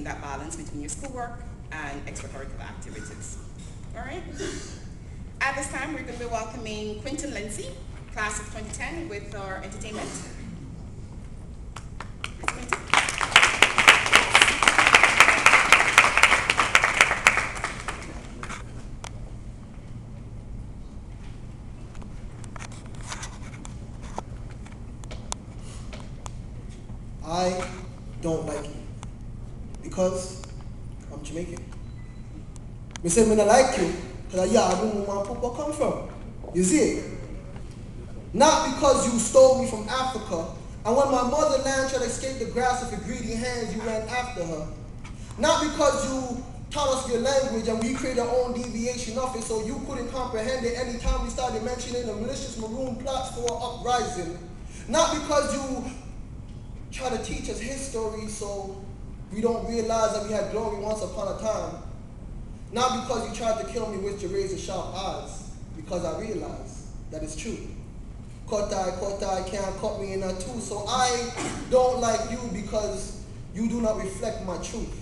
maintain that balance between your schoolwork and extracurricular activities. All right? At this time, we're going to be welcoming Quentin Lindsay, class of 2010, with our entertainment. Quentin. I don't like you because I'm Jamaican. Me say me not like you because I don't know where people come from. You see it? Not because you stole me from Africa, and when my motherland tried to escape the grasp of your greedy hands, you ran after her. Not because you taught us your language and we created our own deviation of it so you couldn't comprehend it anytime we started mentioning the malicious maroon plots for an uprising. Not because you try to teach us history so we don't realize that we had glory once upon a time. Not because you tried to kill me with your razor sharp eyes, because I realize that it's true. Cut eye, can't cut me in a two. So I don't like you because you do not reflect my truth.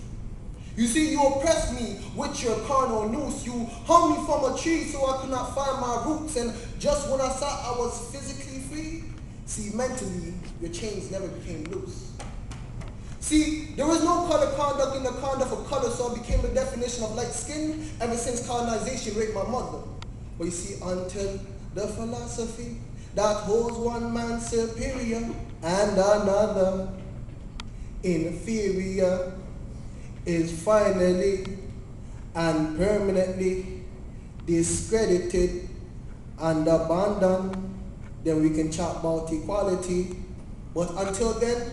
You see, you oppressed me with your carnal noose. You hung me from a tree so I could not find my roots. And just when I thought I was physically free, see, mentally, your chains never became loose. See, there was no color conduct in the conduct of color, so it became the definition of light skin ever since colonization raped my mother. But you see, until the philosophy that holds one man superior and another inferior is finally and permanently discredited and abandoned, then we can chat about equality. But until then,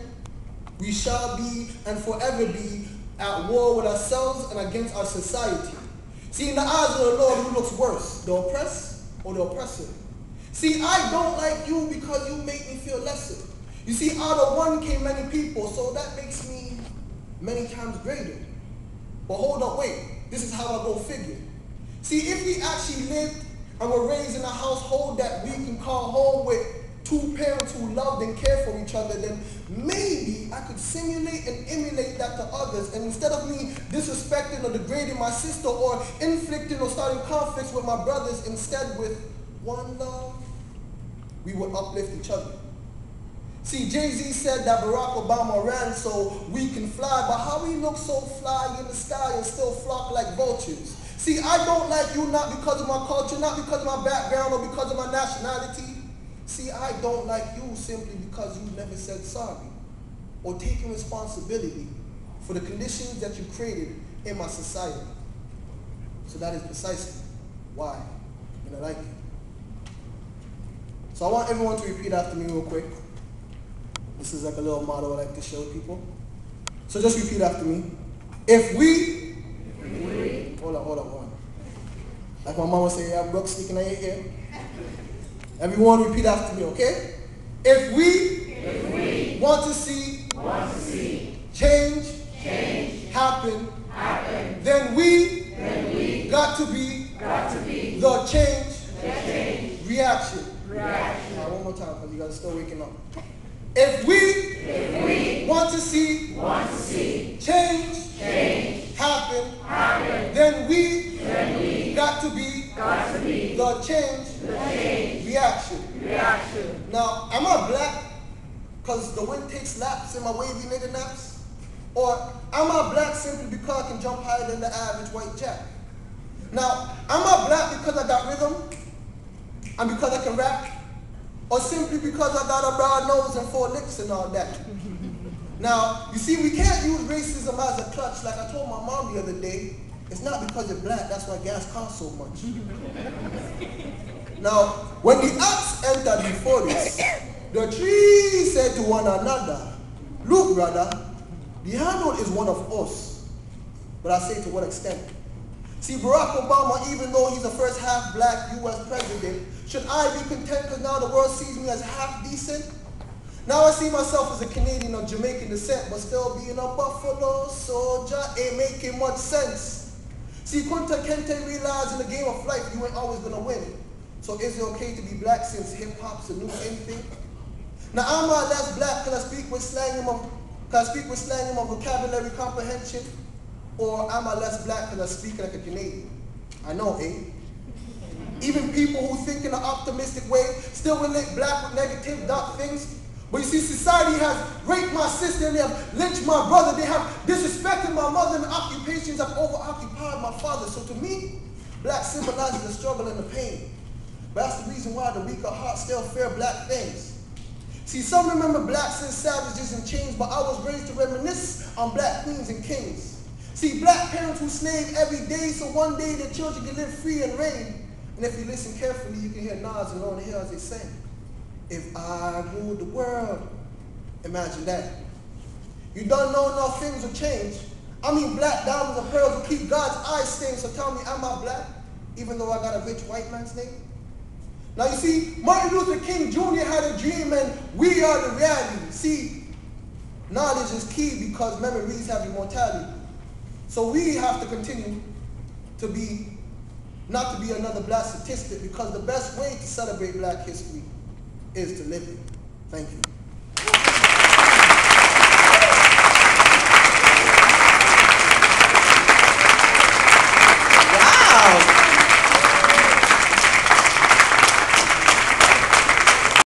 we shall be and forever be at war with ourselves and against our society. See, in the eyes of the Lord, who looks worse, the oppressed or the oppressor? See, I don't like you because you make me feel lesser. You see, out of one came many people, so that makes me many times greater. But hold up, wait, this is how I go figure. See, if we actually lived and were raised in a household that we can call home with two parents who loved and cared for each other, then maybe I could simulate and emulate that to others. And instead of me disrespecting or degrading my sister or inflicting or starting conflicts with my brothers, instead with one love, we would uplift each other. See, Jay-Z said that Barack Obama ran so we can fly, but how we look so fly in the sky and still flock like vultures? See, I don't like you not because of my culture, not because of my background or because of my nationality. See, I don't like you simply because you never said sorry or taken responsibility for the conditions that you created in my society. So that is precisely why I don't like you. So I want everyone to repeat after me real quick. This is like a little motto I like to show people. So just repeat after me. If we hold on. Like my mama say, yeah, Brooke sneaking out your ear. Everyone repeat after me, okay? If we want to see change happen, then we got to be the change reaction. Now, one more time, because you guys are still waking up. If we want to see change happen, then we got to be the change reaction. Now, am I black because the wind takes laps in my wavy nigga naps? Or am I black simply because I can jump higher than the average white jack? Now, am I black because I got rhythm and because I can rap? Or simply because I got a broad nose and 4 lips and all that? Now, you see, we can't use racism as a clutch. Like I told my mom the other day, it's not because you're black, that's why gas costs so much. Now, when the ox entered the forest, the trees said to one another, look, brother, the handle is one of us. But I say, to what extent? See, Barack Obama, even though he's the first half-black U.S. president, should I be content because now the world sees me as half-decent? Now I see myself as a Canadian of Jamaican descent, but still being a Buffalo soldier ain't making much sense. See, Kunta Kinte realized in the game of life you ain't always gonna win. So is it okay to be black since hip-hop's a new in thing? Now I'm not less black because I speak with slang in my Can I speak with slang in my vocabulary comprehension? Or am I less black because I speak like a Canadian? I know, eh? Even people who think in an optimistic way still relate black with negative, dark things. But you see, society has raped my sister and they have lynched my brother. They have disrespected my mother and occupations have over-occupied my father. So to me, black symbolizes the struggle and the pain. But that's the reason why the weak at heart still fear black things. See, some remember blacks as savages and chains, but I was raised to reminisce on black queens and kings. See, black parents who slave every day so one day their children can live free and reign. And if you listen carefully, you can hear Nas and Lauryn Hill as they sing. If I ruled the world, imagine that. You don't know enough things will change. I mean, black diamonds and pearls will keep God's eyes stained, so tell me, am I black, even though I got a rich white man's name? Now you see, Martin Luther King Jr. had a dream and we are the reality. See, knowledge is key because memories have immortality. So we have to continue to be, not to be another black statistic, because the best way to celebrate black history is to live it. Thank you.